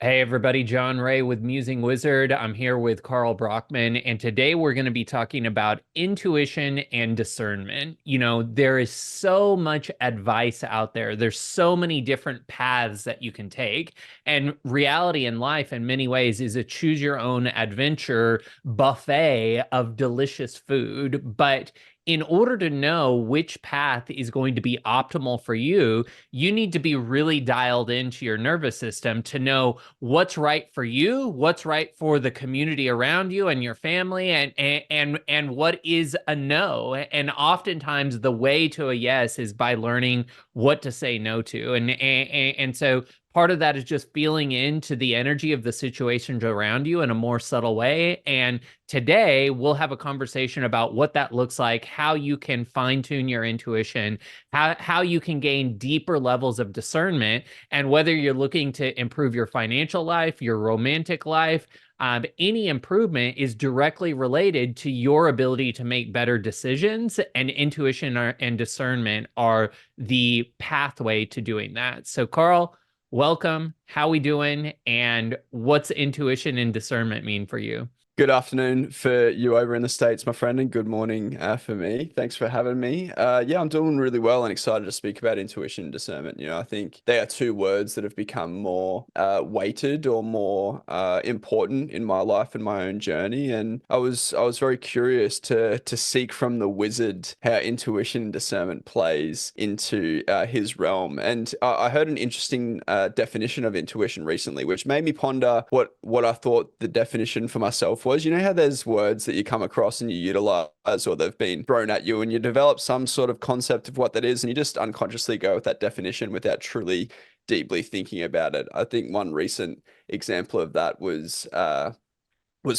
Hey everybody, John Ray with Musing Wizard. I'm here with Karl Brockman, and today we're going to be talking about intuition and discernment. There is so much advice out there. There's so many different paths that you can take, and reality in life in many ways is a choose your own adventure buffet of delicious food. But in order to know which path is going to be optimal for you, you need to be really dialed into your nervous system to know what's right for you, what's right for the community around you and your family, and what is a no. And oftentimes the way to a yes is by learning what to say no to. And so part of that is just feeling into the energy of the situations around you in a more subtle way. And today we'll have a conversation about what that looks like, how you can fine tune your intuition, how you can gain deeper levels of discernment, and whether you're looking to improve your financial life, your romantic life, any improvement is directly related to your ability to make better decisions, and intuition and discernment are the pathway to doing that. So, Karl, welcome. How we doing? And what's intuition and discernment mean for you? Good afternoon for you over in the States, my friend, and good morning for me. Thanks for having me. Yeah, I'm doing really well and excited to speak about intuition and discernment. I think they are two words that have become more weighted or more important in my life and my own journey. And I was very curious to seek from the wizard how intuition and discernment plays into his realm. And I heard an interesting definition of intuition recently, which made me ponder what I thought the definition for myself was. You know how there's words that you come across and you utilize, or they've been thrown at you, and you develop some sort of concept of what that is, and you just unconsciously go with that definition without truly deeply thinking about it. I think one recent example of that was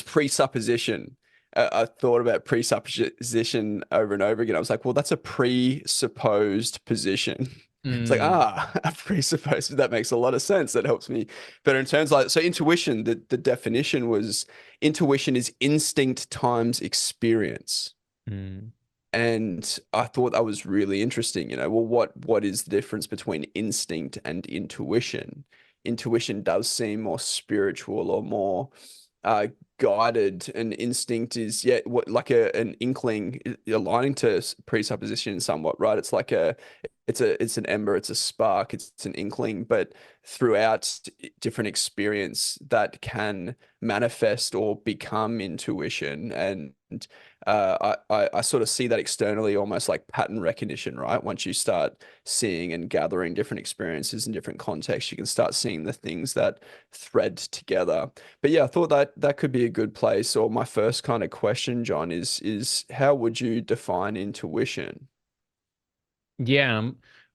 presupposition. I thought about presupposition over and over again. I was like, well, that's a presupposed position. It's like, Mm, a presupposed. That makes a lot of sense. That helps me better in terms like, so intuition, the definition was intuition is instinct times experience. mm, And I thought that was really interesting. Well, what is the difference between instinct and intuition? Intuition does seem more spiritual or more uh, guided, and instinct is yet what like an inkling, aligning to presupposition somewhat, right? It's an ember, it's a spark, it's an inkling, but throughout different experience that can manifest or become intuition. And I sort of see that externally, almost like pattern recognition, right? Once you start seeing and gathering different experiences in different contexts, you can start seeing the things that thread together. But yeah, I thought that could be a good place. Or my first kind of question, John, is how would you define intuition? yeah.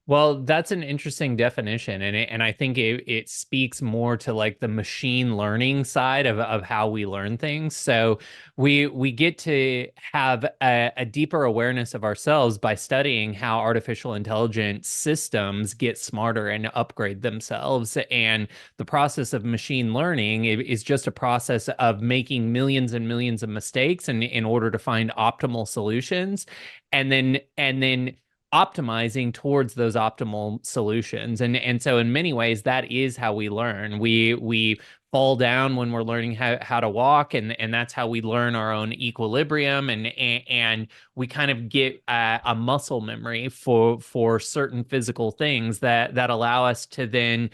Well, that's an interesting definition, and I think it speaks more to like the machine learning side of how we learn things. So we get to have a deeper awareness of ourselves by studying how artificial intelligence systems get smarter and upgrade themselves. And the process of machine learning is just a process of making millions and millions of mistakes in order to find optimal solutions, and then optimizing towards those optimal solutions. And so in many ways that is how we learn. We fall down when we're learning how to walk, and that's how we learn our own equilibrium, and we kind of get a muscle memory for certain physical things that allow us to then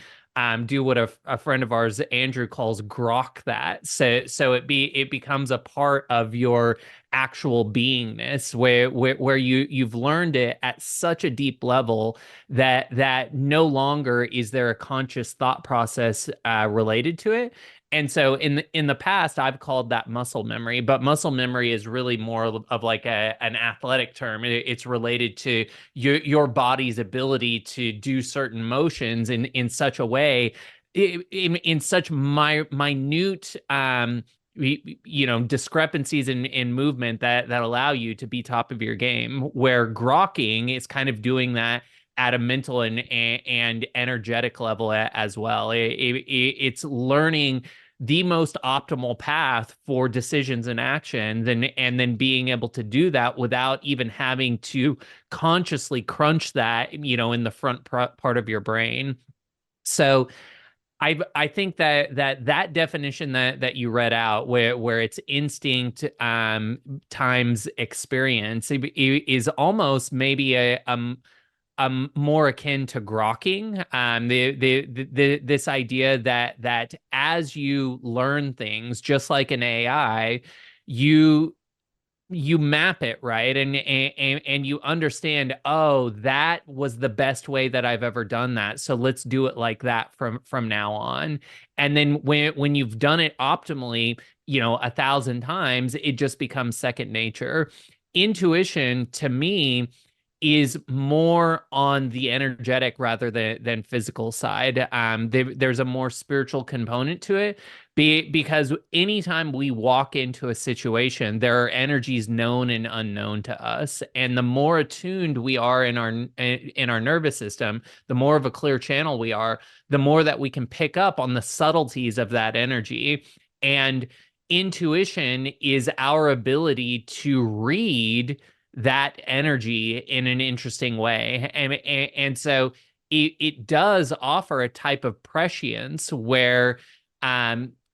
do what a friend of ours, Andrew, calls grok that. So it becomes a part of your actual beingness, where you've learned it at such a deep level that no longer is there a conscious thought process related to it. And so in the past, I've called that muscle memory, but muscle memory is really more of like an athletic term. It's related to your body's ability to do certain motions in such a way, in such minute discrepancies in movement that allow you to be top of your game, where grokking is kind of doing that at a mental and energetic level as well. It's learning the most optimal path for decisions and actions, and then being able to do that without even having to consciously crunch that in the front part of your brain. So I think that definition that you read out, where it's instinct times experience, is almost maybe more akin to grokking. This idea that as you learn things, just like an AI, you you map it right, and you understand, oh, that was the best way that I've ever done that, so let's do it like that from now on. And then when you've done it optimally, 1,000 times, it just becomes second nature. Intuition to me is more on the energetic rather than physical side. There's a more spiritual component to it, because anytime we walk into a situation, there are energies known and unknown to us, and the more attuned we are in our nervous system, the more of a clear channel we are, the more that we can pick up on the subtleties of that energy. And intuition is our ability to read that energy in an interesting way. And so it does offer a type of prescience where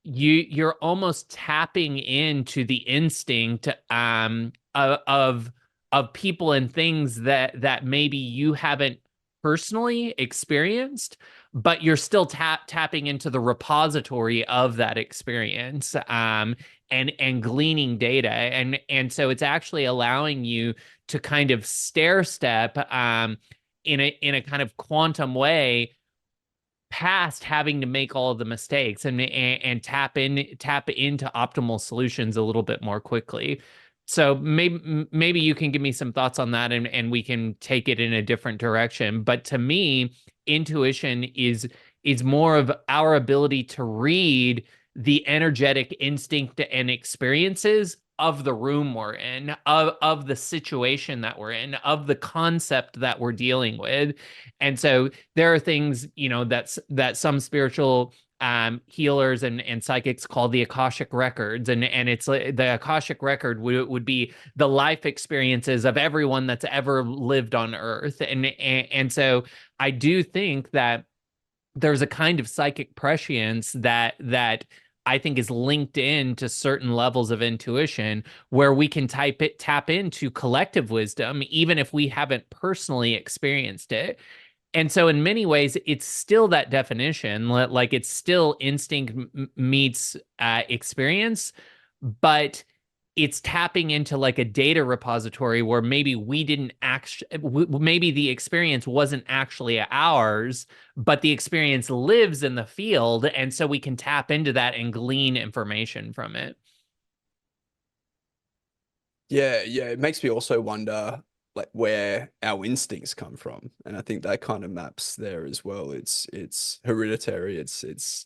you're almost tapping into the instinct of people and things that maybe you haven't personally experienced, but you're still tapping into the repository of that experience, and gleaning data, and so it's actually allowing you to kind of stair step, in a kind of quantum way, past having to make all of the mistakes, and tap into optimal solutions a little bit more quickly. So maybe you can give me some thoughts on that, and we can take it in a different direction. But to me, intuition is more of our ability to read the energetic instinct and experiences of the room we're in, of the situation that we're in, of the concept that we're dealing with. And so there are things, that some spiritual healers and psychics call the Akashic records, and it's like the Akashic record would be the life experiences of everyone that's ever lived on Earth, and so I do think that there's a kind of psychic prescience that I think is linked in to certain levels of intuition, where we can tap into collective wisdom, even if we haven't personally experienced it. And so in many ways, it's still that definition, like it's still instinct meets experience, but it's tapping into like a data repository where maybe we didn't actually, maybe the experience wasn't actually ours, but the experience lives in the field. And so we can tap into that and glean information from it. Yeah, yeah. It makes me also wonder like where our instincts come from. And I think that kind of maps there as well. It's hereditary, it's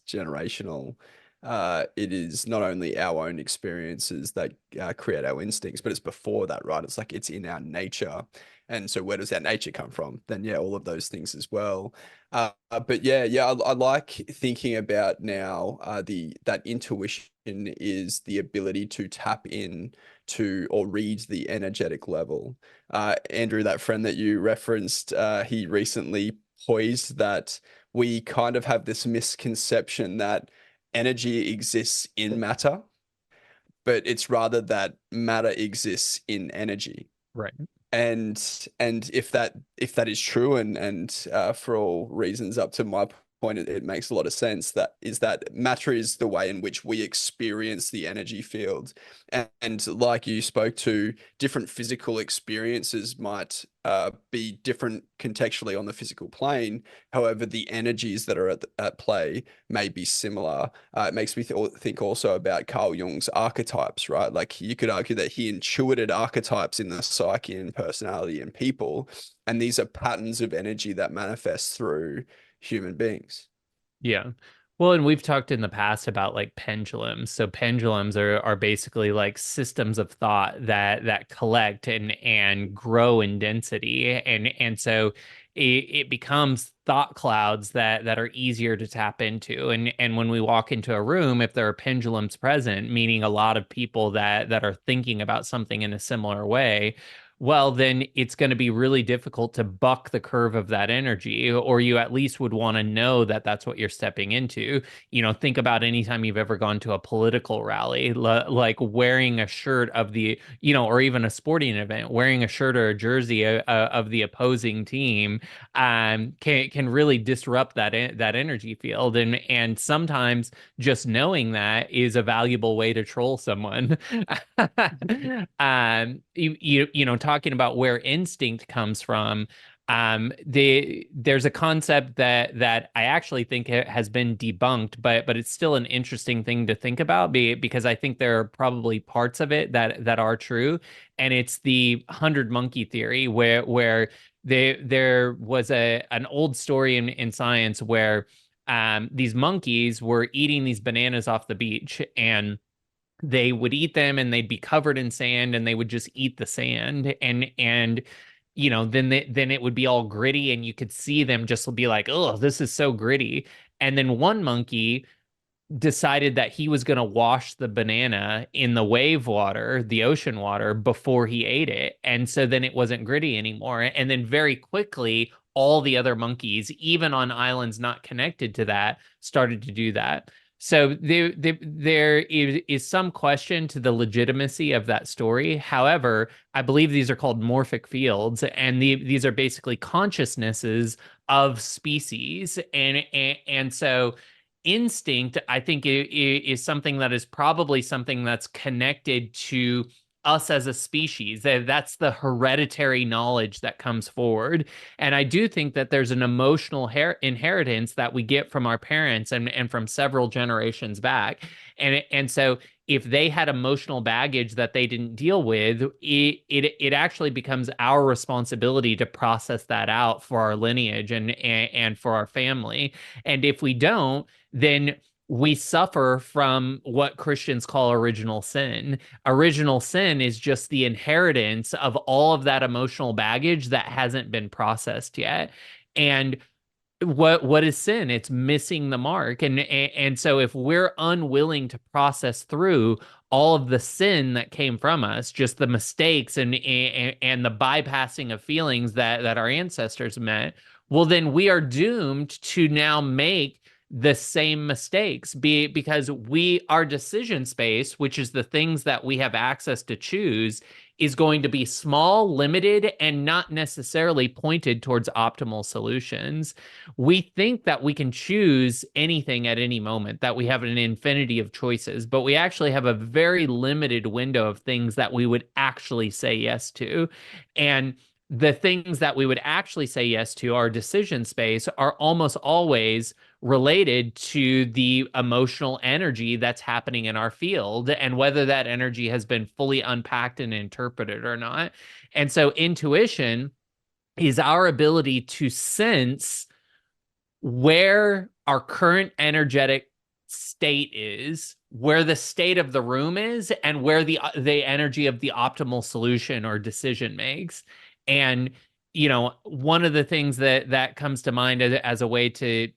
generational. It is not only our own experiences that create our instincts, but it's before that, right? It's like it's in our nature. And so where does that nature come from? Then yeah, all of those things as well. But yeah, I like thinking about now the that intuition is the ability to tap in to or read the energetic level. Andrew, that friend that you referenced, he recently poised that we kind of have this misconception that energy exists in matter, but it's rather that matter exists in energy. Right. And if that is true, and for all reasons up to my point, it makes a lot of sense. That is that matter is the way in which we experience the energy field, and like you spoke to, different physical experiences might be different contextually on the physical plane. However, the energies that are at play may be similar. It makes me think also about Carl Jung's archetypes, right? Like you could argue that he intuited archetypes in the psyche and personality in people, and these are patterns of energy that manifest through human beings. Yeah. Well, and we've talked in the past about like pendulums. So pendulums are basically like systems of thought that collect and grow in density. And so it becomes thought clouds that are easier to tap into. And when we walk into a room, if there are pendulums present, meaning a lot of people that are thinking about something in a similar way, well, then it's going to be really difficult to buck the curve of that energy, or you at least would want to know that that's what you're stepping into. Think about anytime you've ever gone to a political rally, like wearing a shirt of or even a sporting event, wearing a shirt or a jersey of the opposing team, can really disrupt that energy field, and sometimes just knowing that is a valuable way to troll someone. Talking about where instinct comes from, there's a concept that I actually think has been debunked, but it's still an interesting thing to think about, because I think there are probably parts of it that are true, and it's the 100 monkey theory, where there was an old story in science where these monkeys were eating these bananas off the beach, and they would eat them and they'd be covered in sand, and they would just eat the sand, and then it would be all gritty, and you could see them just be like, oh, this is so gritty. And then one monkey decided that he was going to wash the banana in the wave water, the ocean water, before he ate it. And so then it wasn't gritty anymore. And then very quickly, all the other monkeys, even on islands not connected to that, started to do that. So there is some question to the legitimacy of that story. However, I believe these are called morphic fields, and these are basically consciousnesses of species. And so instinct, I think, is something that is probably something that's connected to us as a species. That's the hereditary knowledge that comes forward. And I do think that there's an emotional inheritance that we get from our parents, and from several generations back. And so if they had emotional baggage that they didn't deal with, it actually becomes our responsibility to process that out for our lineage, and for our family. And if we don't, then we suffer from what Christians call original sin. Original sin is just the inheritance of all of that emotional baggage that hasn't been processed yet. And what is sin? It's missing the mark. And so if we're unwilling to process through all of the sin that came from us, just the mistakes and the bypassing of feelings that our ancestors met, well, then we are doomed to now make the same mistakes, because our decision space, which is the things that we have access to choose, is going to be small, limited, and not necessarily pointed towards optimal solutions. We think that we can choose anything at any moment, that we have an infinity of choices, but we actually have a very limited window of things that we would actually say yes to. And the things that we would actually say yes to, our decision space, are almost always related to the emotional energy that's happening in our field, and whether that energy has been fully unpacked and interpreted or not. And so intuition is our ability to sense where our current energetic state is, where the state of the room is, and where the energy of the optimal solution or decision makes. And one of the things that comes to mind as a way to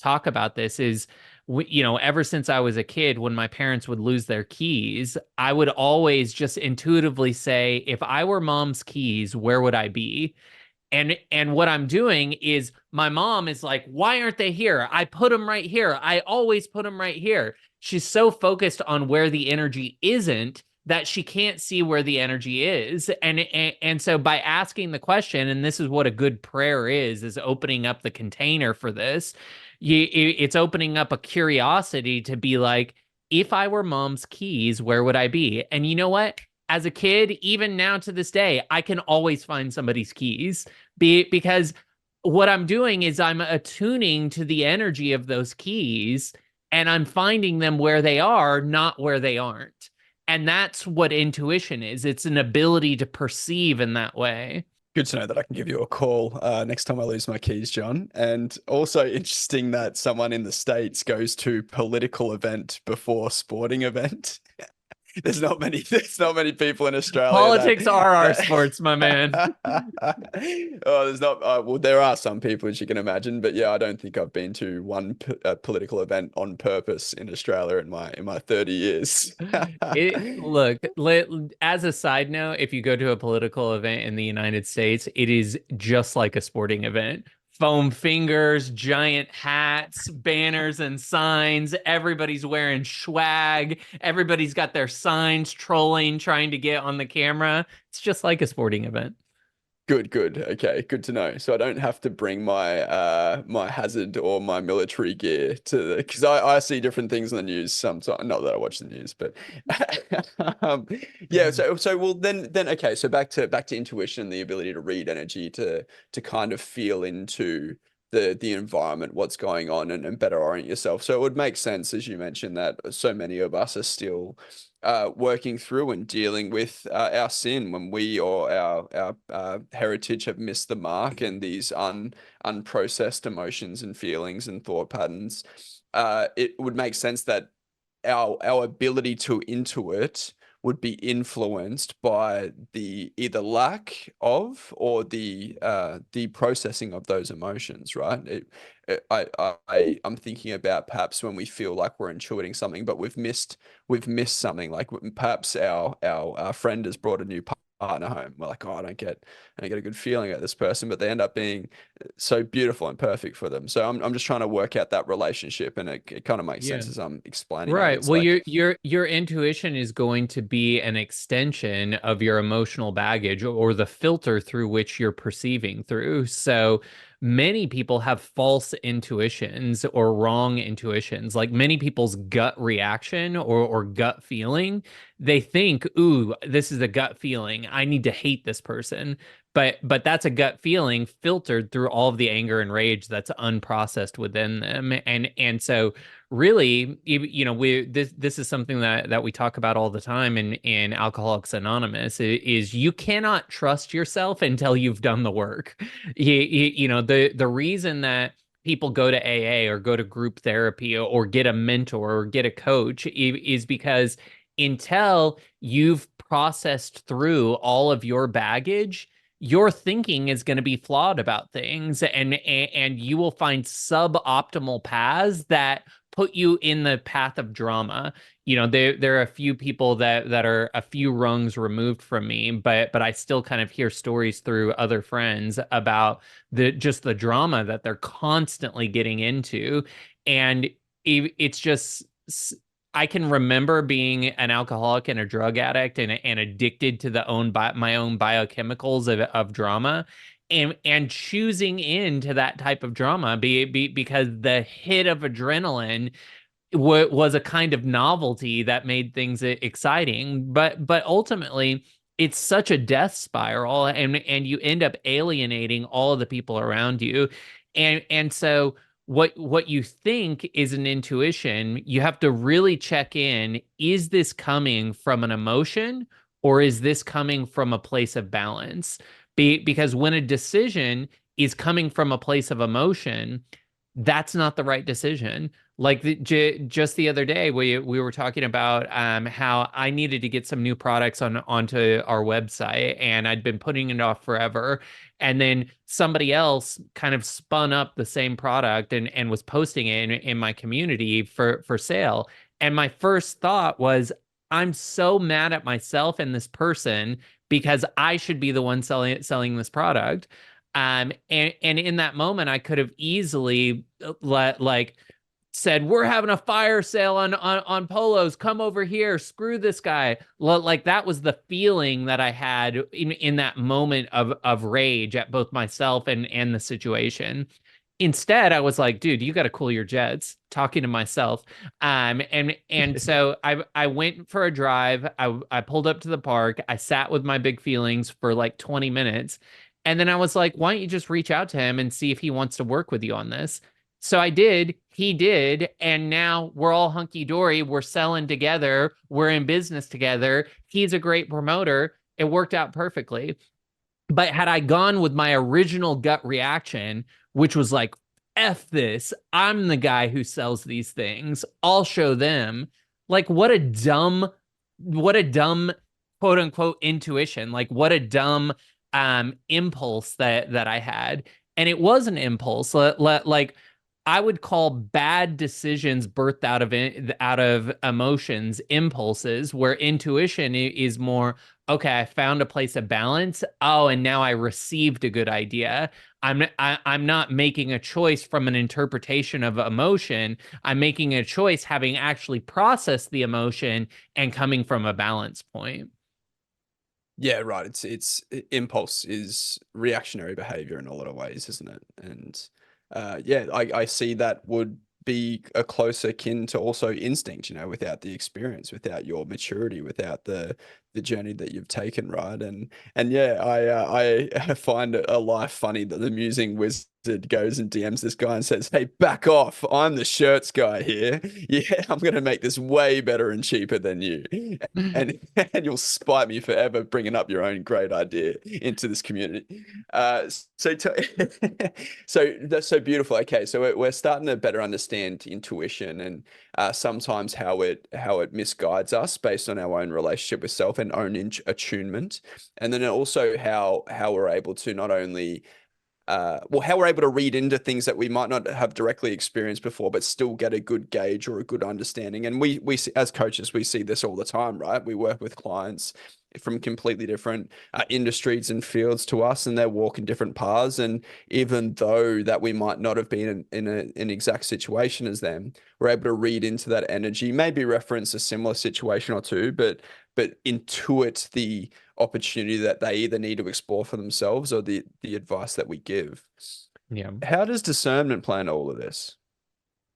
talk about this is, ever since I was a kid, when my parents would lose their keys, I would always just intuitively say, if I were mom's keys, where would I be? And what I'm doing is, my mom is like, why aren't they here? I put them right here. I always put them right here. She's so focused on where the energy isn't that she can't see where the energy is. And so by asking the question, and this is what a good prayer is opening up the container for this. It's opening up a curiosity to be like, if I were mom's keys, where would I be? And you know what? As a kid, even now to this day, I can always find somebody's keys, because what I'm doing is I'm attuning to the energy of those keys, and I'm finding them where they are, not where they aren't. And that's what intuition is. It's an ability to perceive in that way. Good to know that I can give you a call next time I lose my keys, John. And also interesting that someone in the States goes to political event before sporting event. there's not many people in Australia Politics are our that sports, my man. oh, there's not well, there are some people, as you can imagine, but yeah, I don't think I've been to one political event on purpose in Australia in my 30 years. Look, as a side note, if you go to a political event in the United States, it is just like a sporting event. Foam fingers, giant hats, banners and signs. Everybody's wearing swag. Everybody's got their signs trolling, trying to get on the camera. It's just like a sporting event. Good, good. Okay, good to know. So I don't have to bring my my hazard or my military gear to the because I see different things on the news sometimes. Not that I watch the news, but yeah. So well then okay. So back to intuition, the ability to read energy to kind of feel into the environment, what's going on, and better orient yourself. So it would make sense, as you mentioned, that so many of us are still working through and dealing with our sin when we or our heritage have missed the mark, and these unprocessed emotions and feelings and thought patterns. It would make sense that our ability to intuit would be influenced by the either lack of or the processing of those emotions, right? I'm thinking about perhaps when we feel like we're intuiting something, but we've missed something. Like perhaps our friend has brought a new partner home. We're like, oh, I don't get a good feeling at this person, but they end up being so beautiful and perfect for them. So I'm just trying to work out that relationship, and it kind of makes Yeah. sense as I'm explaining it. Right. It's Well, like your intuition is going to be an extension of your emotional baggage or the filter through which you're perceiving through. So many people have false intuitions or wrong intuitions. Like many people's gut reaction or gut feeling, they think, "Ooh, this is a gut feeling. I need to hate this person." But that's a gut feeling filtered through all of the anger and rage that's unprocessed within them. And so really, we this is something that we talk about all the time in Alcoholics Anonymous is you cannot trust yourself until you've done the work. The reason that people go to AA or go to group therapy or get a mentor or get a coach is because until you've processed through all of your baggage, your thinking is going to be flawed about things, and you will find suboptimal paths that put you in the path of drama. There are a few people that are a few rungs removed from me, but I still kind of hear stories through other friends about the drama that they're constantly getting into, and it's just I can remember being an alcoholic and a drug addict and addicted to my own biochemicals of drama, and choosing into that type of drama because the hit of adrenaline was a kind of novelty that made things exciting, but ultimately it's such a death spiral, and you end up alienating all of the people around you, and so what you think is an intuition, you have to really check in: is this coming from an emotion or is this coming from a place of balance? Because when a decision is coming from a place of emotion, that's not the right decision. Like just the other day, we were talking about how I needed to get some new products onto our website, and I'd been putting it off forever. And then somebody else kind of spun up the same product and was posting it in my community for sale. And my first thought was, I'm so mad at myself and this person because I should be the one selling this product. And in that moment, I could have easily like said, "We're having a fire sale on polos. Come over here. Screw this guy." Like that was the feeling that I had in that moment of rage at both myself and the situation. Instead, I was like, "Dude, you got to cool your jets." Talking to myself, and so I went for a drive. I pulled up to the park. I sat with my big feelings for like 20 minutes, and then I was like, "Why don't you just reach out to him and see if he wants to work with you on this?" So I did. He did, and now we're all hunky dory. We're selling together. We're in business together. He's a great promoter. It worked out perfectly. But had I gone with my original gut reaction, which was like, F this, I'm the guy who sells these things, I'll show them. Like, what a dumb what a dumb quote unquote intuition, like what a dumb impulse that I had. And it was an impulse. Like I would call bad decisions birthed out of emotions, impulses, where intuition is more, okay, I found a place of balance. Oh, and now I received a good idea. I'm not making a choice from an interpretation of emotion. I'm making a choice having actually processed the emotion and coming from a balance point. Yeah, right. Impulse is reactionary behavior in a lot of ways, isn't it? And yeah, I see that would be a closer kin to also instinct, without the experience, without your maturity, without the journey that you've taken, right? And yeah, I find it a life funny that the musing wizard goes and DMs this guy and says, "Hey, back off! I'm the shirts guy here. Yeah, I'm gonna make this way better and cheaper than you." And and you'll spite me forever bringing up your own great idea into this community. So so that's so beautiful. Okay, so we're starting to better understand intuition and sometimes how it misguides us based on our own relationship with self and own attunement, and then also how we're able to not only well, how we're able to read into things that we might not have directly experienced before, but still get a good gauge or a good understanding. And as coaches, we see this all the time, right? We work with clients from completely different industries and fields to us, and they're walking different paths. And even though that we might not have been in an exact situation as them, we're able to read into that energy, maybe reference a similar situation or two, but intuit the opportunity that they either need to explore for themselves or the advice that we give. Yeah. How does discernment play into all of this?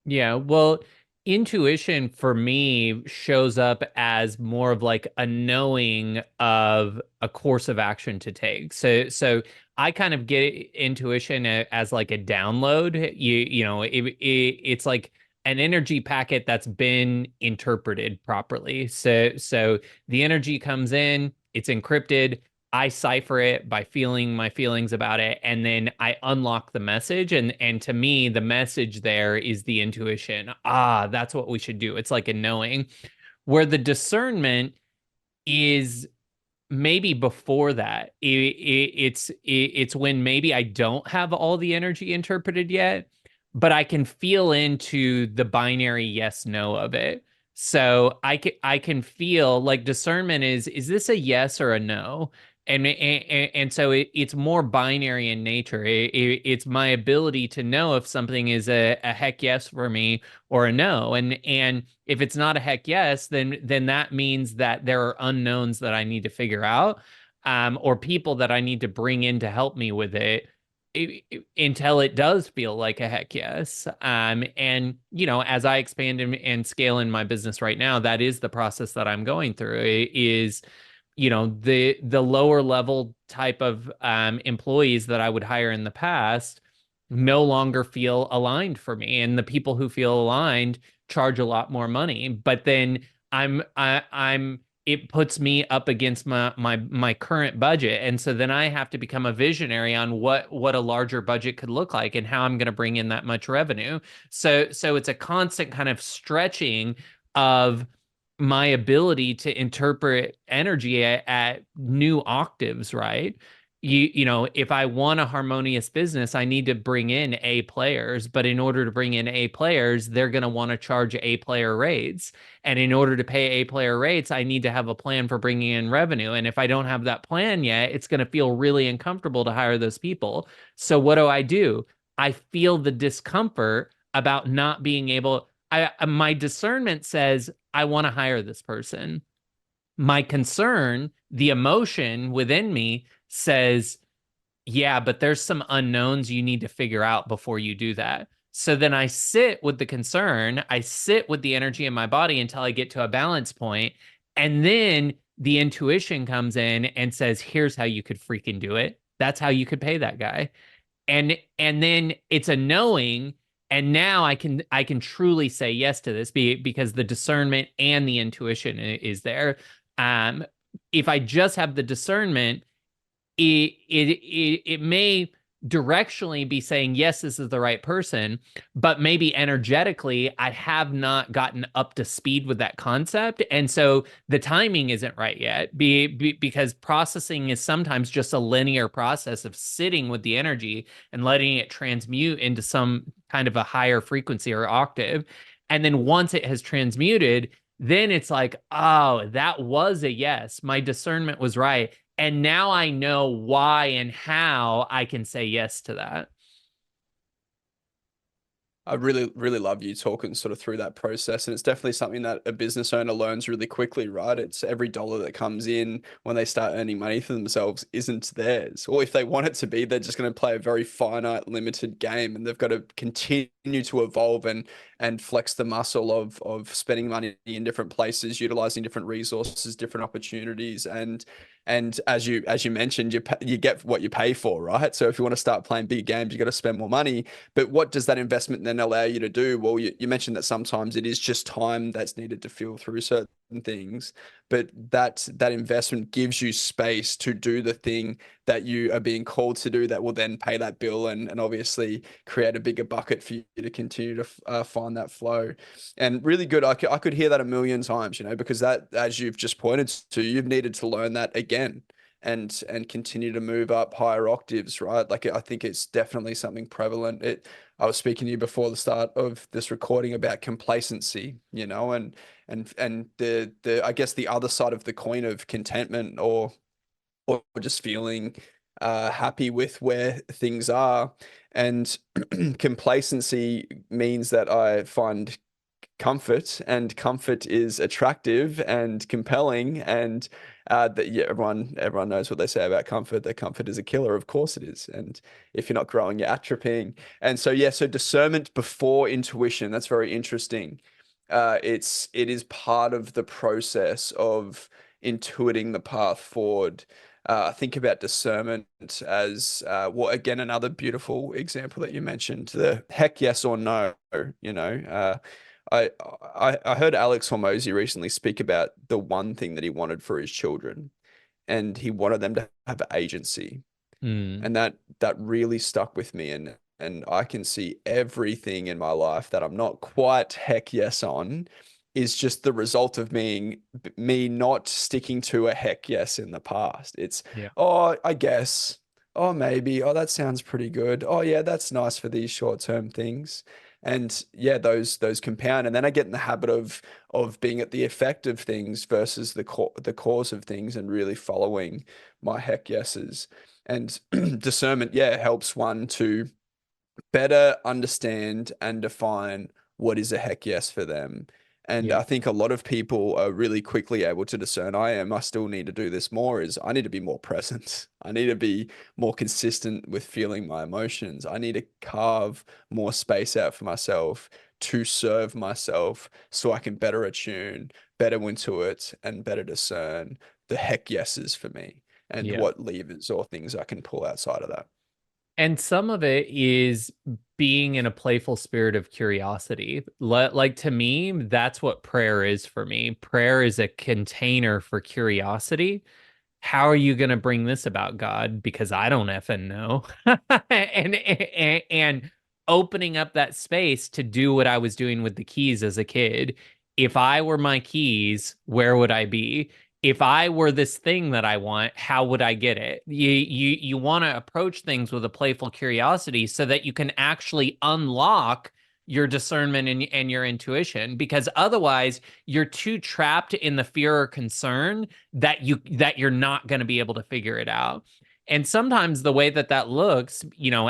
Yeah, well, intuition for me shows up as more of like a knowing of a course of action to take. So I kind of get intuition as like a download. It's like an energy packet that's been interpreted properly. So the energy comes in, it's encrypted. I cipher it by feeling my feelings about it, and then I unlock the message. And to me, the message there is the intuition. Ah, that's what we should do. It's like a knowing, where the discernment is maybe before that. It's when maybe I don't have all the energy interpreted yet, but I can feel into the binary yes no of it. So I can feel like discernment is this a yes or a no? And so it's more binary in nature. It's my ability to know if something is a heck yes for me or a no. And if it's not a heck yes, then that means that there are unknowns that I need to figure out, or people that I need to bring in to help me with until it does feel like a heck yes. And as I expand and scale in my business right now, that is the process that I'm going through. It is the lower level type of employees that I would hire in the past no longer feel aligned for me, and the people who feel aligned charge a lot more money. But then I'm it puts me up against my current budget, and so then I have to become a visionary on what a larger budget could look like and how I'm going to bring in that much revenue. So it's a constant kind of stretching of my ability to interpret energy at new octaves, right? If I want a harmonious business, I need to bring in A players. But in order to bring in A players, they're going to want to charge A player rates. And in order to pay A player rates, I need to have a plan for bringing in revenue. And if I don't have that plan yet, it's going to feel really uncomfortable to hire those people. So what do? I feel the discomfort about not being able. My discernment says I want to hire this person. My concern, the emotion within me says, yeah, but there's some unknowns you need to figure out before you do that. So then I sit with the concern, I sit with the energy in my body until I get to a balance point, and then the intuition comes in and says, here's how you could freaking do it. That's how you could pay that guy. And then it's a knowing, and now I can truly say yes to this because the discernment and the intuition is there. If I just have the discernment, it may directionally be saying, yes, this is the right person, but maybe energetically, I have not gotten up to speed with that concept. And so the timing isn't right yet because processing is sometimes just a linear process of sitting with the energy and letting it transmute into some kind of a higher frequency or octave. And then once it has transmuted, then it's like, oh, that was a yes. My discernment was right. And now I know why and how I can say yes to that. I really, really love you talking sort of through that process. And it's definitely something that a business owner learns really quickly, right? It's every dollar that comes in when they start earning money for themselves isn't theirs. Or if they want it to be, they're just going to play a very finite, limited game, and they've got to continue to evolve and flex the muscle of spending money in different places, utilizing different resources, different opportunities. And as you mentioned, you get what you pay for, right? So if you want to start playing big games, you got to spend more money. But what does that investment then allow you to do? Well, you mentioned that sometimes it is just time that's needed to feel through certain things, but that investment gives you space to do the thing that you are being called to do that will then pay that bill and obviously create a bigger bucket for you to continue to find that flow. And really good. I could hear that a million times, because that, as you've just pointed to, you've needed to learn that again and continue to move up higher octaves, right? Like I think it's definitely something prevalent. I was speaking to you before the start of this recording about complacency, and the I guess the other side of the coin of contentment or just feeling happy with where things are. And complacency means that I find comfort, and comfort is attractive and compelling. And yeah, everyone knows what they say about comfort, that comfort is a killer. Of course it is. And if you're not growing, you're atrophying. And so yeah, so discernment before intuition, that's very interesting. It is part of the process of intuiting the path forward. I think about discernment as well, again, another beautiful example that you mentioned, the heck yes or no, you know. I, I heard Alex Hormozy recently speak about the one thing that he wanted for his children, and he wanted them to have agency. Mm, And that really stuck with me, and I can see everything in my life that I'm not quite heck yes on is just the result of me not sticking to a heck yes in the past. It's, yeah. oh, I guess, oh, maybe, oh, that sounds pretty good, oh yeah, that's nice for these short-term things. And yeah, those compound, and then I get in the habit of being at the effect of things versus the cause of things, and really following my heck yeses. And discernment, yeah, helps one to better understand and define what is a heck yes for them. And Yeah. I think a lot of people are really quickly able to discern, I still need to do this more, is I need to be more present. I need to be more consistent with feeling my emotions. I need to carve more space out for myself to serve myself so I can better attune, better intuit, and better discern the heck yeses for me and Yeah. what levers or things I can pull outside of that. And some of it is being in a playful spirit of curiosity. Like to me, that's what prayer is for me. Prayer is a container for curiosity. How are you going to bring this about, God? Because I don't effing know. And opening up that space to do what I was doing with the keys as a kid. If I were my keys, where would I be? If I were this thing that I want, how would I get it? You want to approach things with a playful curiosity so that you can actually unlock your discernment and your intuition, because otherwise you're too trapped in the fear or concern that you're not going to be able to figure it out. And sometimes the way that looks,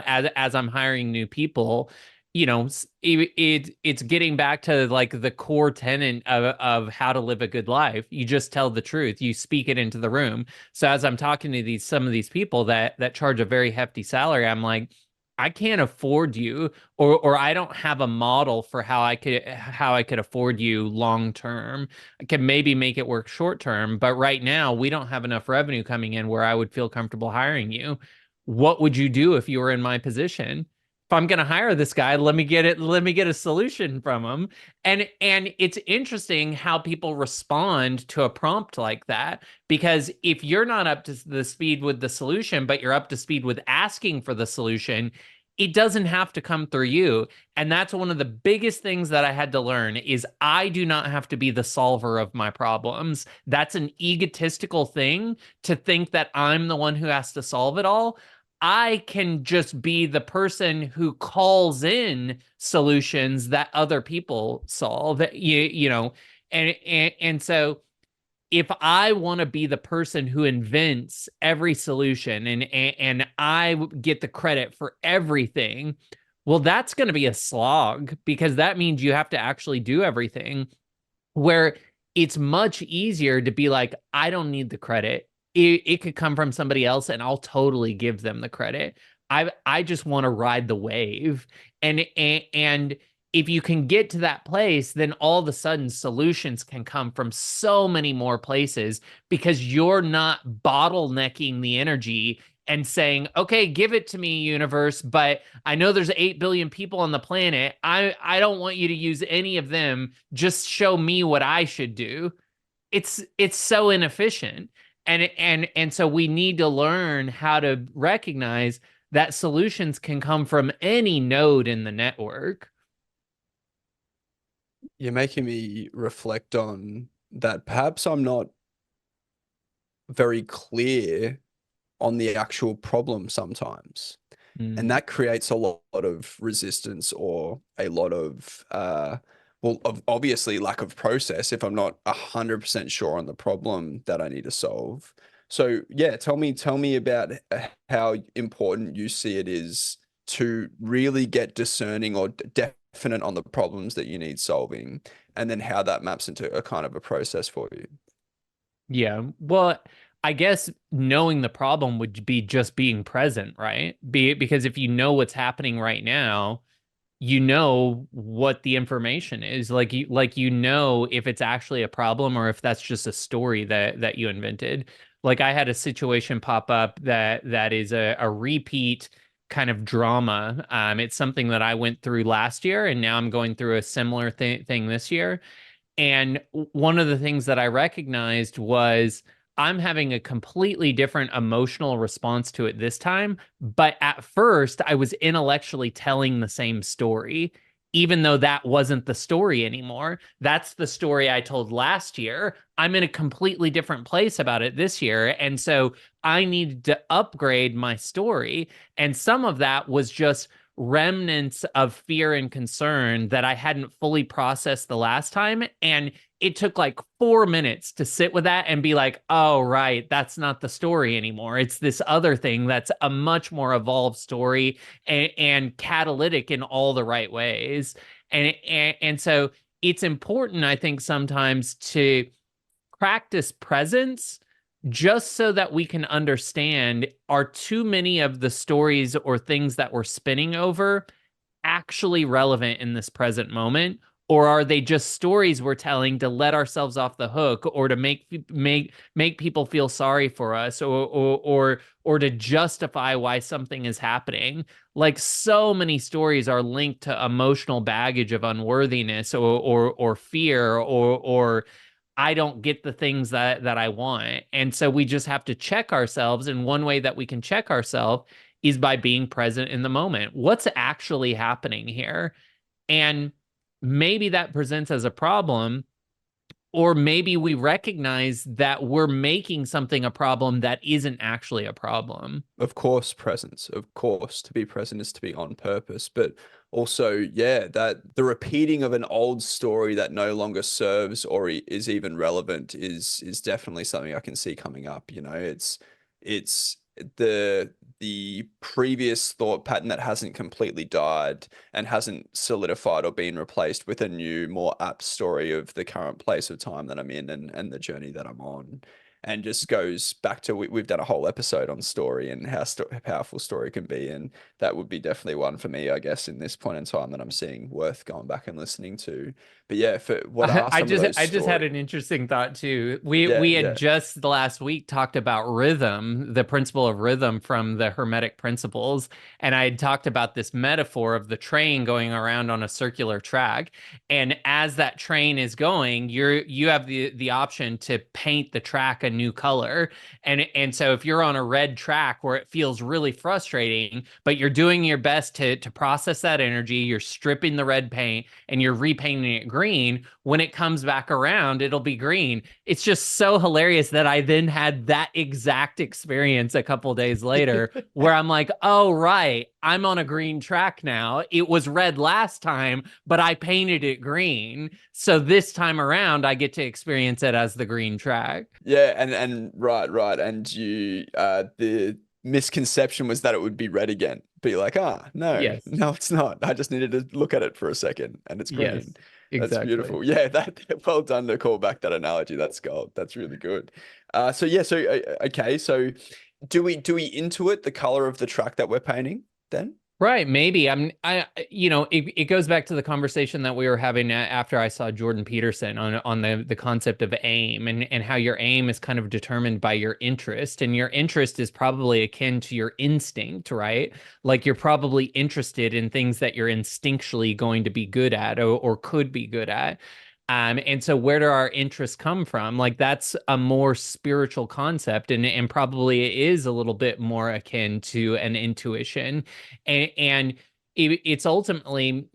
as I'm hiring new people, it's getting back to like the core tenet of how to live a good life. You just tell the truth, you speak it into the room. So as I'm talking to some of these people that charge a very hefty salary, I'm like, I can't afford you, or I don't have a model for how I could afford you long term. I can maybe make it work short term, but right now we don't have enough revenue coming in where I would feel comfortable hiring you. What would you do if you were in my position? I'm going to hire this guy, let me get a solution from him. And it's interesting how people respond to a prompt like that, because if you're not up to the speed with the solution, but you're up to speed with asking for the solution, it doesn't have to come through you. And that's one of the biggest things that I had to learn is I do not have to be the solver of my problems. That's an egotistical thing to think that I'm the one who has to solve it all. I can just be the person who calls in solutions that other people solve. You know, and so if I want to be the person who invents every solution and I get the credit for everything, well, that's going to be a slog because that means you have to actually do everything. Where it's much easier to be like, I don't need the credit. It could come from somebody else and I'll totally give them the credit. I just want to ride the wave. And if you can get to that place, then all of a sudden solutions can come from so many more places because you're not bottlenecking the energy and saying, okay, give it to me, universe, but I know there's 8 billion people on the planet. I don't want you to use any of them. Just show me what I should do. It's so inefficient. And so we need to learn how to recognize that solutions can come from any node in the network. You're making me reflect on that. Perhaps I'm not very clear on the actual problem sometimes. And Mm. that creates a lot of resistance or a lot of well, of obviously lack of process if I'm not 100% sure on the problem that I need to solve. So yeah, tell me about how important you see it is to really get discerning or definite on the problems that you need solving, and then how that maps into a kind of a process for you. Yeah. Well, I guess knowing the problem would be just being present, right? Because if you know what's happening right now, you know what the information is. Like you know if it's actually a problem or if that's just a story that you invented. Like I had a situation pop up that is a repeat kind of drama. It's something that I went through last year, and now I'm going through a similar thing this year. And one of the things that I recognized was I'm having a completely different emotional response to it this time. But at first, I was intellectually telling the same story, even though that wasn't the story anymore. That's the story I told last year. I'm in a completely different place about it this year. And so I needed to upgrade my story. And some of that was just remnants of fear and concern that I hadn't fully processed the last time. And it took like 4 minutes to sit with that and be like, oh, right, that's not the story anymore. It's this other thing that's a much more evolved story and catalytic in all the right ways. And so it's important, I think, sometimes to practice presence just so that we can understand, are too many of the stories or things that we're spinning over actually relevant in this present moment, or are they just stories we're telling to let ourselves off the hook or to make people feel sorry for us, or to justify why something is happening. Like so many stories are linked to emotional baggage of unworthiness or fear or I don't get the things that I want. And so we just have to check ourselves. And one way that we can check ourselves is by being present in the moment. What's actually happening here? And maybe that presents as a problem, or maybe we recognize that we're making something a problem that isn't actually a problem. Of course, presence. Of course, to be present is to be on purpose. But also, yeah, that the repeating of an old story that no longer serves or is even relevant is definitely something I can see coming up. You know, it's the previous thought pattern that hasn't completely died and hasn't solidified or been replaced with a new, more apt story of the current place of time that I'm in and the journey that I'm on. and just goes back to we've done a whole episode on story and how powerful story can be, and that would be definitely one for me, I guess, in this point in time that I'm seeing worth going back and listening to. But yeah, for what are I some of just those I just had stories? an interesting thought too. We Yeah, we had yeah. just the last week talked about rhythm, the principle of rhythm from the Hermetic principles, and I had talked about this metaphor of the train going around on a circular track. And as that train is going, you have the option to paint the track a new color. And so if you're on a red track where it feels really frustrating, but you're doing your best to process that energy, you're stripping the red paint and you're repainting it green, when it comes back around, it'll be green. It's just so hilarious that I then had that exact experience a couple days later where I'm like, oh, right, I'm on a green track now. It was red last time, but I painted it green. So this time around, I get to experience it as the green track. Yeah, and right. And you the misconception was that it would be red again. But you're like, ah, no, Yes. no, it's not. I just needed to look at it for a second and it's green. Yes. That's Exactly. beautiful. Yeah, that well done to call back that analogy. That's gold. That's really good. So yeah, so okay, so do we intuit the color of the track that we're painting then? Right, maybe. It goes back to the conversation that we were having after I saw Jordan Peterson on the concept of aim and how your aim is kind of determined by your interest, and your interest is probably akin to your instinct, right? Like you're probably interested in things that you're instinctually going to be good at or could be good at. And so where do our interests come from? Like that's a more spiritual concept and probably it is a little bit more akin to an intuition. And it's ultimately,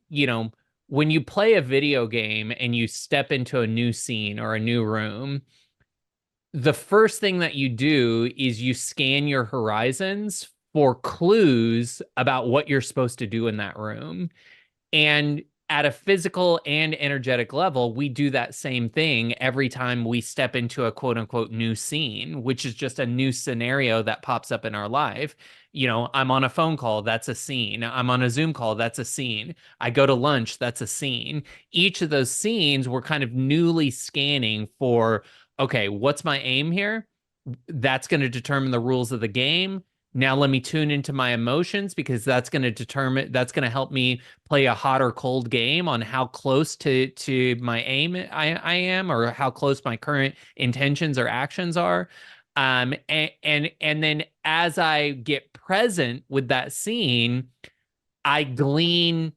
when you play a video game and you step into a new scene or a new room, the first thing that you do is you scan your horizons for clues about what you're supposed to do in that room. And at a physical and energetic level, we do that same thing every time we step into a quote unquote new scene, which is just a new scenario that pops up in our life. I'm on a phone call, that's a scene. I'm on a Zoom call, that's a scene. I go to lunch, that's a scene. Each of those scenes, we're kind of newly scanning for, okay, what's my aim here? That's going to determine the rules of the game. Now let me tune into my emotions because that's going to help me play a hot or cold game on how close to my aim I am or how close my current intentions or actions are. And then as I get present with that scene, I glean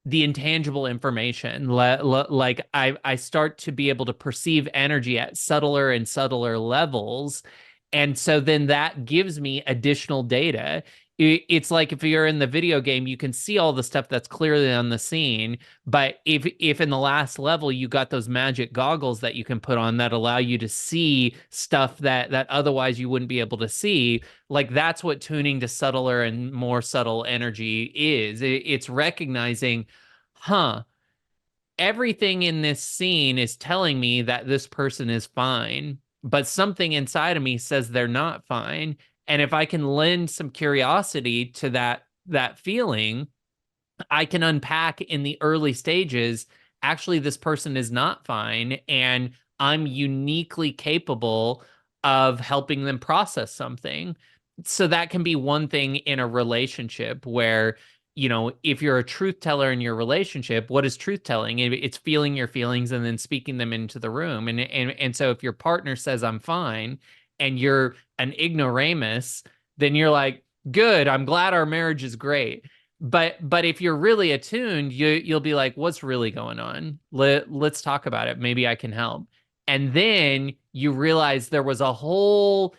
the intangible information. Like I start to be able to perceive energy at subtler and subtler levels. And so then that gives me additional data. It's like if you're in the video game, you can see all the stuff that's clearly on the scene. But if in the last level you got those magic goggles that you can put on that allow you to see stuff that otherwise you wouldn't be able to see, like that's what tuning to subtler and more subtle energy is. It's recognizing, huh, everything in this scene is telling me that this person is fine, but something inside of me says they're not fine. And if I can lend some curiosity to that feeling, I can unpack in the early stages, actually, this person is not fine. And I'm uniquely capable of helping them process something. So that can be one thing in a relationship where, if you're a truth teller in your relationship, what is truth telling? It's feeling your feelings and then speaking them into the room. And so if your partner says, I'm fine, and you're an ignoramus, then you're like, good, I'm glad our marriage is great. But if you're really attuned, you'll be like, what's really going on? Let's talk about it. Maybe I can help. And then you realize there was a whole,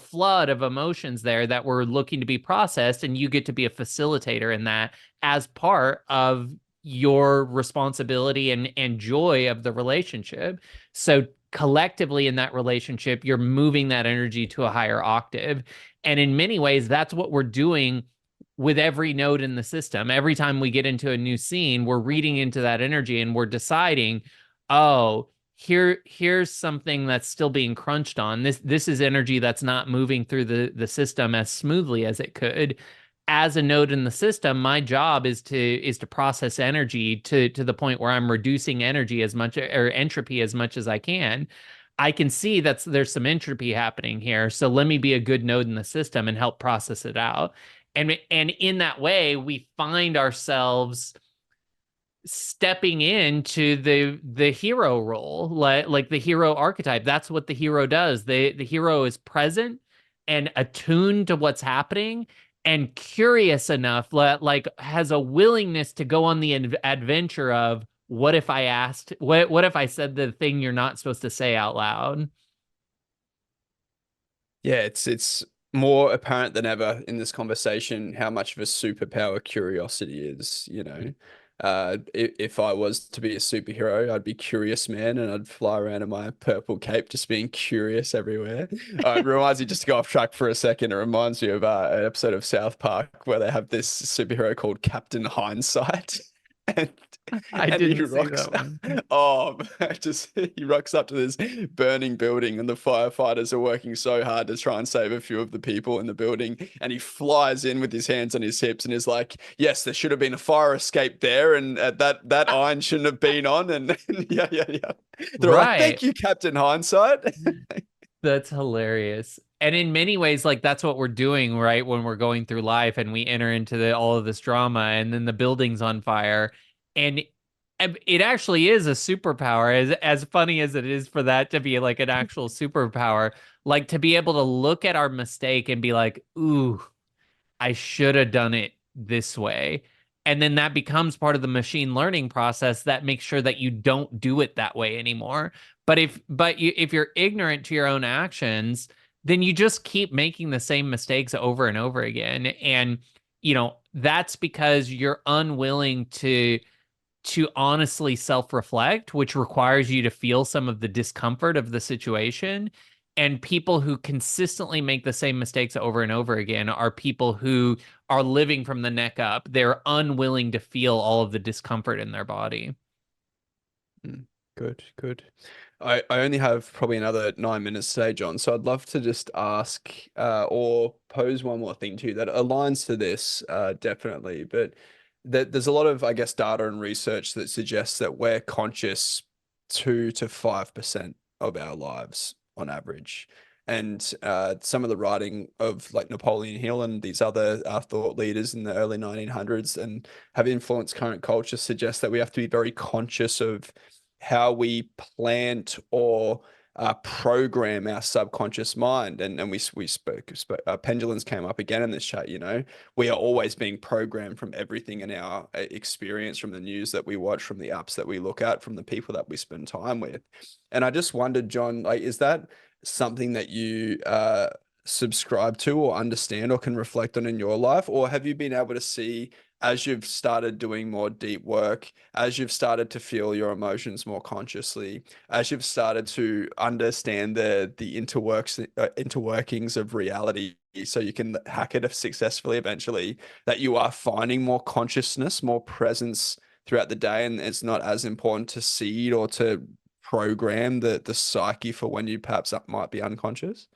flood of emotions there that were looking to be processed, and you get to be a facilitator in that as part of your responsibility and joy of the relationship. So collectively in that relationship, you're moving that energy to a higher octave. And in many ways, that's what we're doing with every node in the system. Every time we get into a new scene, we're reading into that energy and we're deciding, oh, here's something that's still being crunched on. This is energy that's not moving through the system as smoothly as it could. As a node in the system, my job is to process energy to the point where I'm reducing energy as much or entropy as much as I can. I can see that there's some entropy happening here. So let me be a good node in the system and help process it out. And in that way, we find ourselves stepping into the hero role, like the hero archetype. That's what the hero does. The hero is present and attuned to what's happening and curious enough, like has a willingness to go on the adventure of what if I asked, what if I said the thing you're not supposed to say out loud? Yeah, it's more apparent than ever in this conversation how much of a superpower curiosity is, you know. If I was to be a superhero, I'd be curious man and I'd fly around in my purple cape just being curious everywhere. It reminds me, just to go off track for a second, it reminds me of an episode of South Park where they have this superhero called Captain Hindsight. And I and he didn't see rocks that one. oh just he rocks up to this burning building and the firefighters are working so hard to try and save a few of the people in the building, and he flies in with his hands on his hips and is like, yes, there should have been a fire escape there, and that iron shouldn't have been on, and yeah, they're like, thank Right. you, Captain Hindsight. That's hilarious. And in many ways, like that's what we're doing, right? When we're going through life and we enter into all of this drama and then the building's on fire. And it actually is a superpower, as funny as it is for that to be like an actual superpower, like to be able to look at our mistake and be like, ooh, I should have done it this way. And then that becomes part of the machine learning process that makes sure that you don't do it that way anymore. If you're ignorant to your own actions, then you just keep making the same mistakes over and over again. And that's because you're unwilling to honestly self-reflect, which requires you to feel some of the discomfort of the situation. And people who consistently make the same mistakes over and over again are people who are living from the neck up. They're unwilling to feel all of the discomfort in their body. Good, good. I only have probably another 9 minutes today, John. So I'd love to just ask or pose one more thing to you that aligns to this, definitely. But there's a lot of, I guess, data and research that suggests that we're conscious 2 to 5% of our lives on average. And some of the writing of like Napoleon Hill and these other thought leaders in the early 1900s and have influenced current culture suggests that we have to be very conscious of how we plant or program our subconscious mind. And we spoke pendulums came up again in this chat. You know, we are always being programmed from everything in our experience, from the news that we watch, from the apps that we look at, from the people that we spend time with. And I just wondered, John, like, is that something that you subscribe to or understand or can reflect on in your life, or have you been able to see, as you've started doing more deep work, as you've started to feel your emotions more consciously, as you've started to understand the interworkings of reality, so you can hack it successfully eventually, that you are finding more consciousness, more presence throughout the day, and it's not as important to seed or to program the psyche for when you perhaps might be unconscious?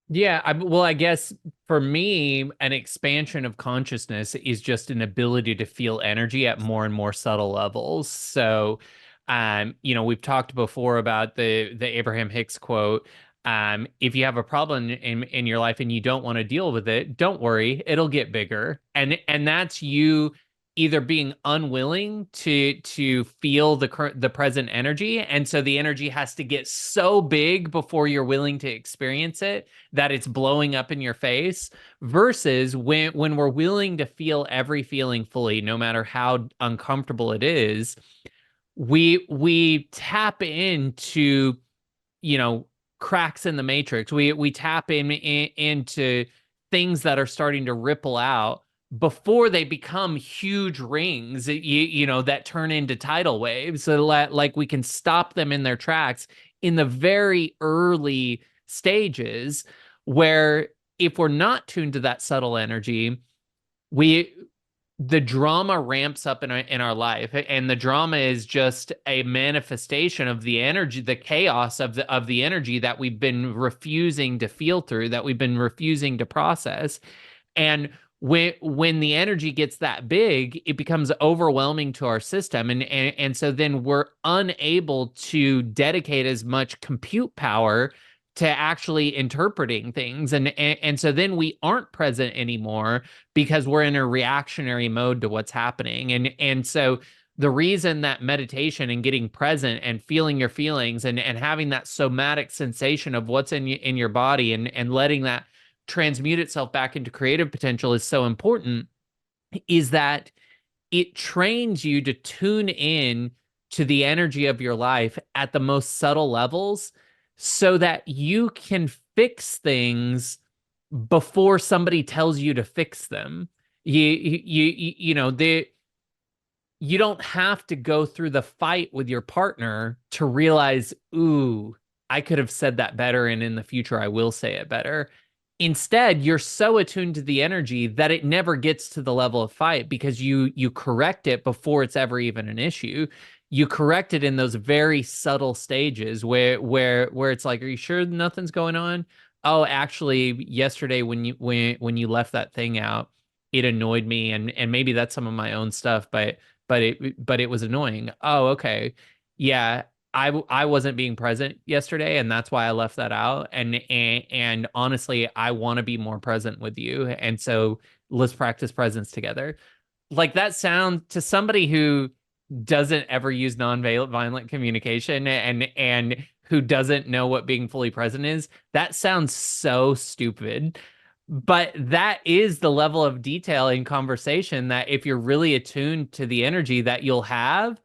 Yeah, well, I guess for me, an expansion of consciousness is just an ability to feel energy at more and more subtle levels. So, we've talked before about the Abraham Hicks quote. If you have a problem in your life and you don't want to deal with it, don't worry, it'll get bigger. And that's you either being unwilling to feel the present energy, and so the energy has to get so big before you're willing to experience it that it's blowing up in your face, versus when we're willing to feel every feeling fully, no matter how uncomfortable it is, we tap into, you know, cracks in the matrix. We tap into things that are starting to ripple out before they become huge rings, that turn into tidal waves. So like we can stop them in their tracks in the very early stages, where if we're not tuned to that subtle energy, we the drama ramps up in our life, and the drama is just a manifestation of the energy, the chaos of the energy that we've been refusing to feel through, that we've been refusing to process. And when the energy gets that big, it becomes overwhelming to our system, and so then we're unable to dedicate as much compute power to actually interpreting things, and so then we aren't present anymore because we're in a reactionary mode to what's happening, and so the reason that meditation and getting present and feeling your feelings and having that somatic sensation of what's in your body and letting that transmute itself back into creative potential is so important is that it trains you to tune in to the energy of your life at the most subtle levels so that you can fix things before somebody tells you to fix them. You know, you don't have to go through the fight with your partner to realize, ooh, I could have said that better, and in the future I will say it better. Instead, you're so attuned to the energy that it never gets to the level of fight because you correct it before it's ever even an issue. You correct it in those very subtle stages where it's like, are you sure nothing's going on? Oh, actually, yesterday when you left that thing out, it annoyed me, and maybe that's some of my own stuff, but it was annoying. Oh, okay. Yeah, I wasn't being present yesterday, and that's why I left that out. And honestly, I want to be more present with you. And so let's practice presence together. Like that sound to somebody who doesn't ever use non-violent communication and who doesn't know what being fully present is, that sounds so stupid. But that is the level of detail in conversation that if you're really attuned to the energy that you'll have,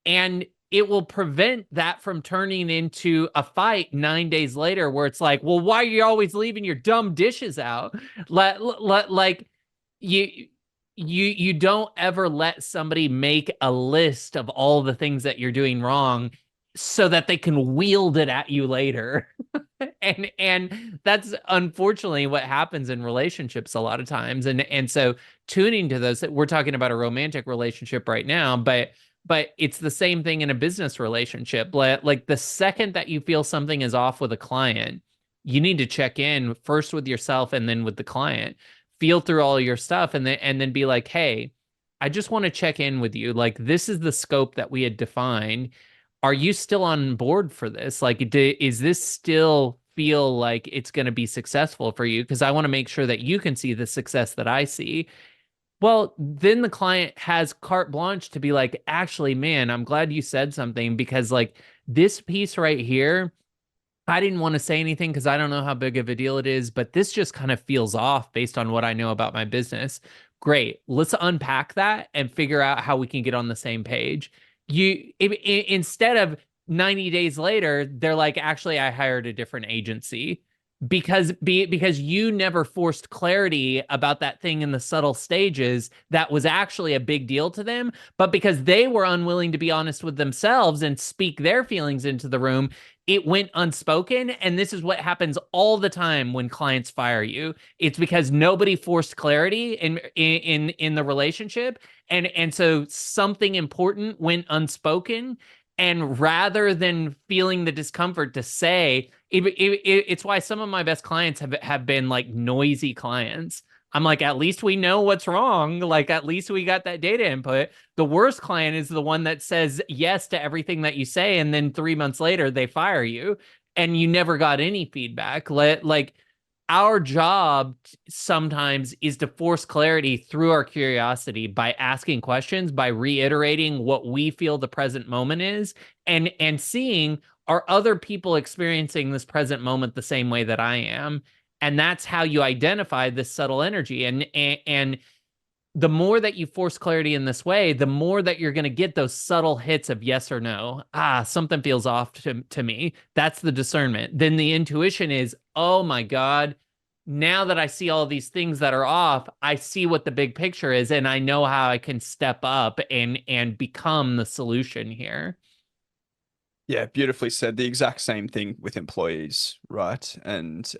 and it will prevent that from turning into a fight 9 days later where it's like, well, why are you always leaving your dumb dishes out? Like you you don't ever let somebody make a list of all the things that you're doing wrong so that they can wield it at you later. And that's unfortunately what happens in relationships a lot of times. And so tuning to those, we're talking about a romantic relationship right now, but it's the same thing in a business relationship. Like the second that you feel something is off with a client, you need to check in first with yourself and then with the client. Feel through all your stuff and then be like, "Hey, I just want to check in with you. Like this is the scope that we had defined. Are you still on board for this? Like is this still feel like it's going to be successful for you? Because I want to make sure that you can see the success that I see." Well, then the client has carte blanche to be like, actually, man, I'm glad you said something because like this piece right here, I didn't want to say anything because I don't know how big of a deal it is, but this just kind of feels off based on what I know about my business. Great. Let's unpack that and figure out how we can get on the same page. Instead of 90 days later, they're like, actually, I hired a different agency because you never forced clarity about that thing in the subtle stages that was actually a big deal to them, but because they were unwilling to be honest with themselves and speak their feelings into the room, it went unspoken. And this is what happens all the time when clients fire you. It's because nobody forced clarity in the relationship, and so something important went unspoken. And rather than feeling the discomfort to say, it's why some of my best clients have been like noisy clients. I'm like, at least we know what's wrong. Like, at least we got that data input. The worst client is the one that says yes to everything that you say, and then 3 months later they fire you, and you never got any feedback. Like, our job sometimes is to force clarity through our curiosity by asking questions, by reiterating what we feel the present moment is, and seeing, are other people experiencing this present moment the same way that I am? And that's how you identify this subtle energy. And the more that you force clarity in this way, the more that you're going to get those subtle hits of yes or no. Ah, something feels off to me. That's the discernment. Then the intuition is, oh my God, now that I see all these things that are off, I see what the big picture is, and I know how I can step up and become the solution here. Yeah, beautifully said. The exact same thing with employees, right? And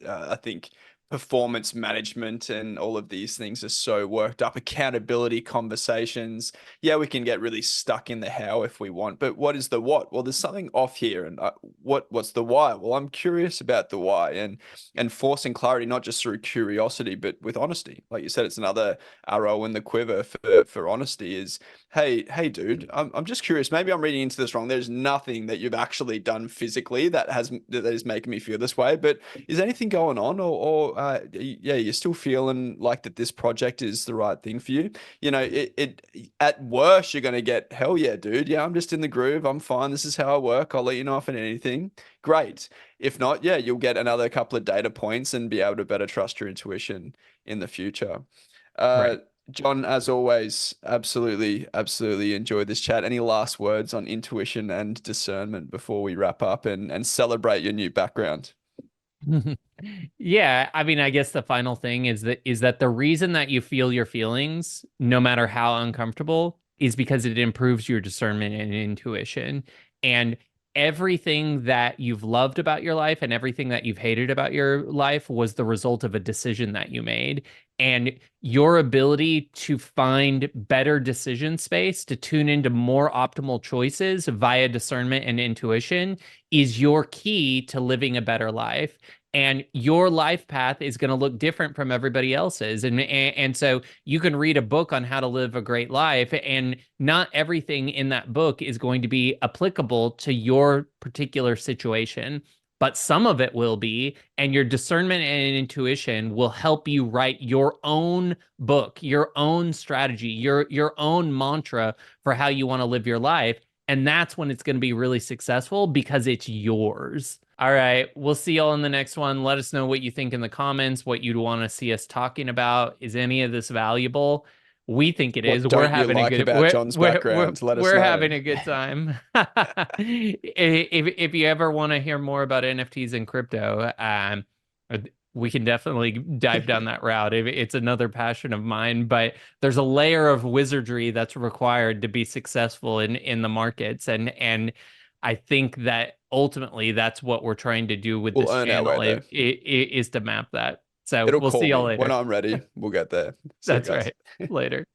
I think performance management and all of these things are so worked up. Accountability conversations. Yeah, we can get really stuck in the how if we want, but what is the what? Well, there's something off here, and what's the why? Well, I'm curious about the why, and forcing clarity not just through curiosity, but with honesty. Like you said, it's another arrow in the quiver for honesty. Is hey, dude, I'm just curious. Maybe I'm reading into this wrong. There's nothing that you've actually done physically that is making me feel this way, but is anything going on, or yeah, you're still feeling like that this project is the right thing for you? You know, it at worst you're gonna get hell yeah, dude. Yeah, I'm just in the groove. I'm fine. This is how I work. I'll let you know if I need anything. Great. If not, yeah, you'll get another couple of data points and be able to better trust your intuition in the future. Uh, Right. John, as always, absolutely enjoyed this chat. Any last words on intuition and discernment before we wrap up and celebrate your new background? Yeah, I mean, I guess the final thing is that the reason that you feel your feelings, no matter how uncomfortable, is because it improves your discernment and intuition. And everything that you've loved about your life and everything that you've hated about your life was the result of a decision that you made. And your ability to find better decision space, to tune into more optimal choices via discernment and intuition is your key to living a better life, and your life path is going to look different from everybody else's, and so you can read a book on how to live a great life, and not everything in that book is going to be applicable to your particular situation, but some of it will be, and your discernment and intuition will help you write your own book, your own strategy, your own mantra for how you want to live your life, and that's when it's going to be really successful because it's yours. All right. We'll see y'all in the next one. Let us know what you think in the comments, what you'd want to see us talking about. Is any of this valuable? We think it is. What We're don't you having a like good about John's background? Let us we're know. having a good time. If you ever want to hear more about NFTs and crypto, we can definitely dive down that route. It's another passion of mine, but there's a layer of wizardry that's required to be successful in the markets, and I think that ultimately that's what we're trying to do with We'll this earn our way channel there. is to map that. So It'll we'll call see y'all me when later. I'm ready. We'll get there. See you That's guys. right. Later.